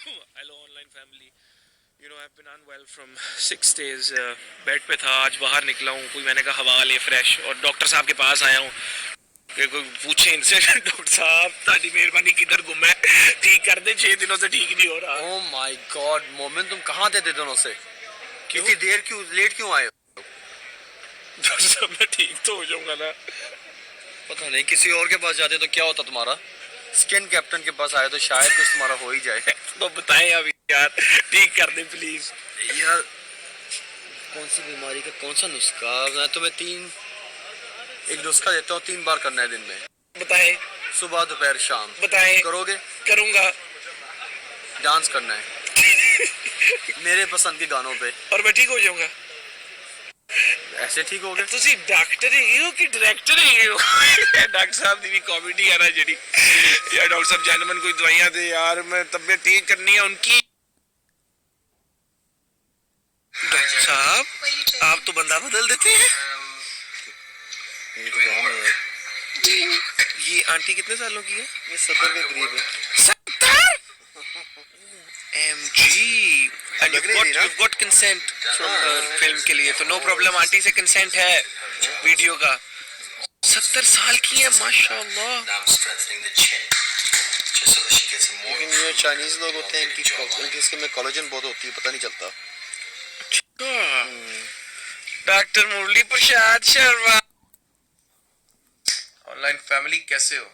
Hello online family. I've been unwell from 6 days। Bed पे था, आज बाहर निकला हूँ, कोई मैंने कहा हवा ले फ्रेश, और डॉक्टर साहब के पास आया हूँ कि कोई पूछे इनसे डॉक्टर साहब ताड़ी मेहरबानी किधर गुम है, ठीक कर दे, 6 दिनों से ठीक नहीं हो रहा। ओह माय गॉड मोमिन, तुम कहाँ थे दिनों से? क्यों? इतनी देर क्यों, लेट क्यों आए हो? डॉक्टर साहब मैं ठीक तो हो जाऊंगा ना। पता नहीं, किसी और के पास जाते तो क्या होता तुम्हारा। स्किन कैप्टन के पास आए तो शायद कुछ तुम्हारा हो ही जाए। तो बताएं अभी यार, ठीक कर दे प्लीज। यार कौन सी बीमारी का कौन सा नुस्खा? मैं तुम्हें एक नुस्खा देता हूँ, 3 बार करना है दिन में। बताएं। सुबह दोपहर शाम। बताएं। करोगे? करूंगा। डांस करना है मेरे पसंद के गानों पे, और मैं ठीक हो जाऊंगा। ऐसे ठीक हो गए। ਤੁਸੀਂ ਡਾਕਟਰ ਹੀ ਹੋ ਕਿ ਡਾਇਰੈਕਟਰ ਹੀ ਹੋ? ਡਾਕਟਰ ਸਾਹਿਬ ਦੀ ਵੀ ਕਾਮੇਡੀ ਆ ਨਾ ਜਿਹੜੀ यार। डॉक्टर साहब जानमन कोई दवाइयां दे यार, मैं तबीयत ठीक करनी है उनकी। डॉक्टर साहब आप तो बंदा बदल देते हैं। ये आंटी कितने सालों की है? ये 70 के करीब है। 70? MG। And you've got consent from her film के लिए, तो नो प्रॉब्लम, आंटी से कंसेंट है वीडियो का। 70 साल की है माशाल्लाह। लेकिन ये चाइनीज लोग होते हैं, इनकी स्किन में कोलेजन बहुत होती है, पता नहीं चलता। डॉक्टर मुरली प्रसाद शर्मा। ऑनलाइन फैमिली कैसे हो?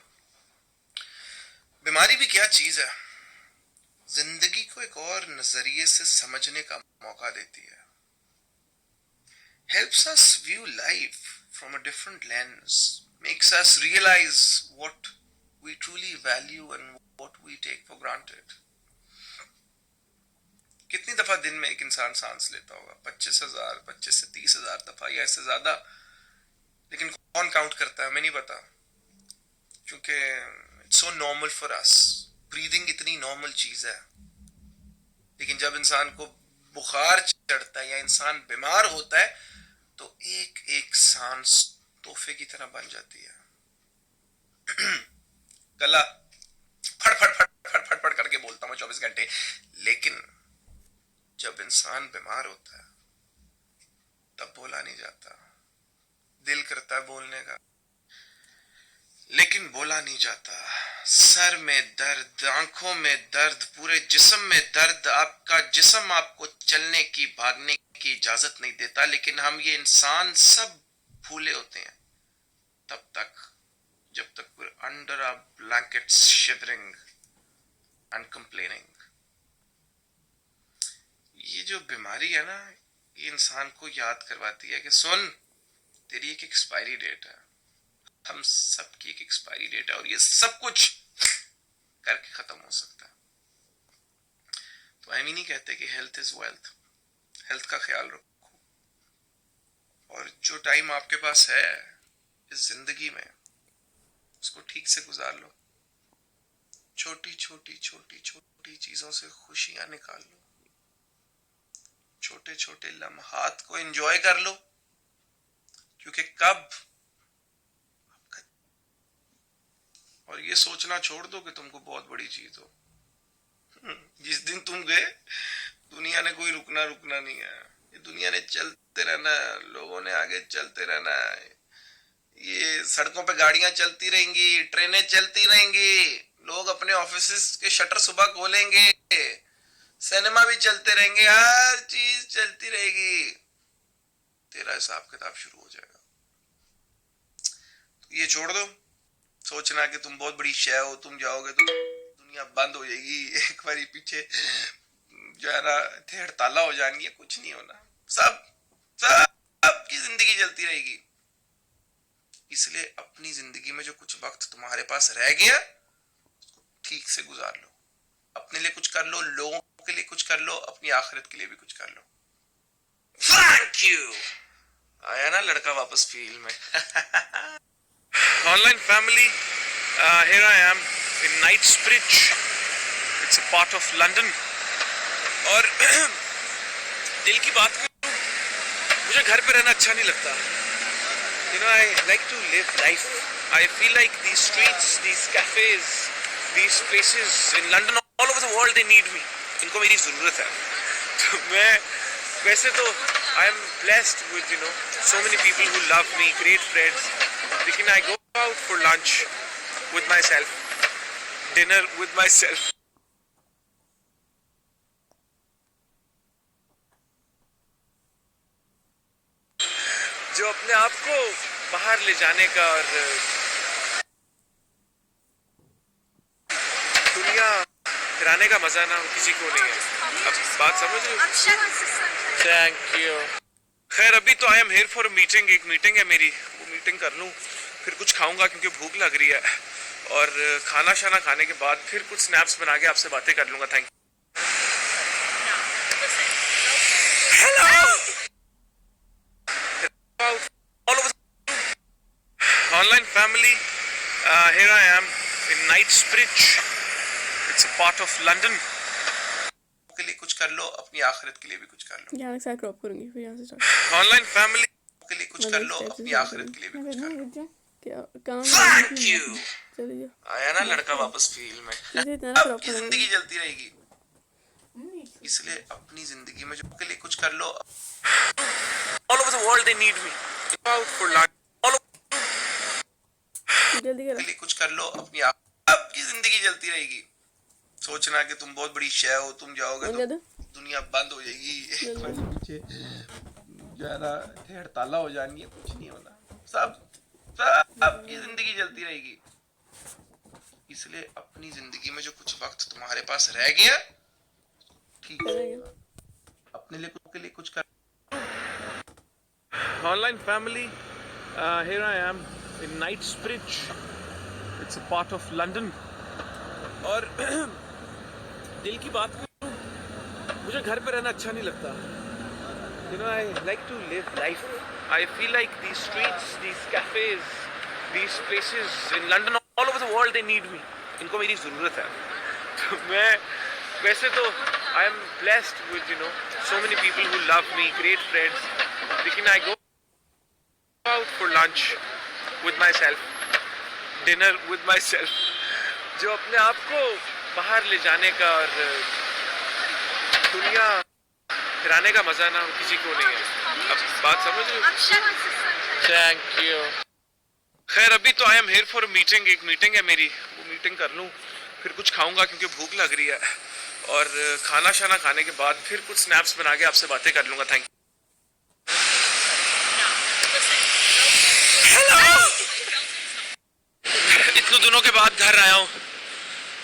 बीमारी भी क्या चीज है, जिंदगी को एक और नजरिए से समझने का मौका देती है। Helps us view life from a different lens, makes us realize what we truly value and what we take for granted। कितनी दफा दिन में एक इंसान सांस लेता होगा? 25,000, 25 से 30,000 दफा या इससे ज्यादा। लेकिन कौन काउंट करता है, हमें नहीं पता, क्योंकि it's so normal for us. Breathing इतनी नॉर्मल चीज है, लेकिन जब इंसान को बुखार चढ़ता है या इंसान बीमार होता है तो एक एक सांस तोहफे की तरह बन जाती है। गला फट फट फट फट फट फट करके बोलता हूँ 24 घंटे, लेकिन जब इंसान बीमार होता है तब बोला नहीं जाता। दिल करता है बोलने का, लेकिन बोला नहीं जाता। सर में दर्द, आंखों में दर्द, पूरे जिस्म में दर्द। आपका जिस्म आपको चलने की, भागने की इजाजत नहीं देता, लेकिन हम ये इंसान सब भूले होते हैं तब तक जब तक we're under our blankets shivering and complaining। ये जो बीमारी है ना, ये इंसान को याद करवाती है कि सुन, तेरी एक एक्सपायरी डेट है, हम सबकी एक एक्सपायरी डेट है, और ये सब कुछ करके खत्म हो सकता है। तो हम ही नहीं कहते कि हेल्थ इज वेल्थ। हेल्थ का ख्याल रखो, और जो टाइम आपके पास है इस जिंदगी में उसको ठीक से गुजार लो। छोटी छोटी छोटी छोटी चीजों से खुशियां निकाल लो, छोटे छोटे लम्हात को एंजॉय कर लो, क्योंकि कब, और ये सोचना छोड़ दो कि तुमको बहुत बड़ी चीज हो। जिस दिन तुम गए दुनिया ने कोई रुकना नहीं है। ये दुनिया ने चलते रहना है, लोगों ने आगे चलते रहना है। ये सड़कों पे गाड़ियां चलती रहेंगी, ट्रेनें चलती रहेंगी, लोग अपने ऑफिस के शटर सुबह खोलेंगे, सिनेमा भी चलते रहेंगे, हर चीज चलती रहेगी। तेरा हिसाब किताब शुरू हो जाएगा। तो ये छोड़ दो सोचना कि तुम बहुत बड़ी शय हो, तुम जाओगे तो दुनिया बंद हो जाएगी, एक बारी पीछे जो है ना थे हड़ताला हो जाएंगी। कुछ नहीं होना, सब की जिंदगी चलती रहेगी। इसलिए अपनी जिंदगी में जो कुछ वक्त तुम्हारे पास रह गया उसको ठीक से गुजार लो। अपने लिए कुछ कर लो, लोगों के लिए कुछ कर लो, अपनी आखिरत के लिए भी कुछ कर लो। Thank you. आया ना लड़का वापस फील में। Online family, here I am in Knightsbridge. It's a part of London. और दिल की बात करूं, मुझे घर पे रहना अच्छा नहीं लगता। I like to live life. I feel like these streets, these cafes, these places in London, all over the the world they need me, इनको मेरी ज़रूरत है। तो मैं वैसे तो I am blessed with so many people who love me, great friends, लेकिन I go out for lunch with myself, dinner with myself. जो अपने आप को बाहर ले जाने का और दुनिया फिराने का मजा ना किसी को नहीं है। अब बात समझ रहे हो? Thank you. खैर अभी तो I am here for meeting, एक मीटिंग है मेरी, वो मीटिंग कर लूँ, फिर कुछ खाऊंगा क्योंकि भूख लग रही है, और खाना शाना खाने के बाद फिर कुछ स्नैप्स बना के आपसे बातें कर लूंगा। Thank you. Hello online family, here I am in Knightsbridge, it's a part of London। के लिए कुछ कर लो, अपनी आखिरत के लिए भी कुछ कर लो। यहाँ से क्रॉप करूंगी फिर यहाँ से स्टार्ट। ऑनलाइन फैमिली के लिए कुछ कर लो, अपनी आखिरत के लिए भी कुछ कर लो। क्या काम Thank you। चलिए आया ना लड़का वापस फील में। इसे इतना क्रॉप आपकी जिंदगी चलती रहेगी, इसलिए अपनी जिंदगी में जो के लिए कुछ कर लो। All over the world they need me, out for lunch, जल्दी के करो। लिए कुछ कर लो, अपनी आपकी जिंदगी चलती रहेगी। सोचना कि तुम बहुत बड़ी शय हो, तुम जाओगे तो दुनिया बंद हो जाएगी, पीछे ज्यादा ढेर ताला हो जाएंगे, कुछ नहीं होना, सब आपकी जिंदगी चलती रहेगी। इसलिए अपनी जिंदगी में जो कुछ वक्त तुम्हारे पास रह गया, ठीक है, अपने लिए कुछ कर। Online family, here I am in Knightsbridge, it's a part of London। और दिल की बात करूं, मुझे घर पे रहना अच्छा नहीं लगता। I like to live life। I feel like these streets, these cafes, these places in London, all over the world they need me, इनको मेरी ज़रूरत है। तो मैं वैसे तो I am blessed with so many people who love me, great friends, लेकिन I go out for lunch with myself, dinner with myself। जो अपने आप को बाहर ले जाने का और दुनिया फिराने का मजा ना किसी को नहीं है। अब बात समझ रहे हो? Thank you. खैर अभी तो I am here for meeting, एक मीटिंग है मेरी, वो मीटिंग कर लूँ, फिर कुछ खाऊंगा क्योंकि भूख लग रही है, और खाना शाना खाने के बाद फिर कुछ स्नैप्स बना के आपसे बातें कर लूंगा। Thank you.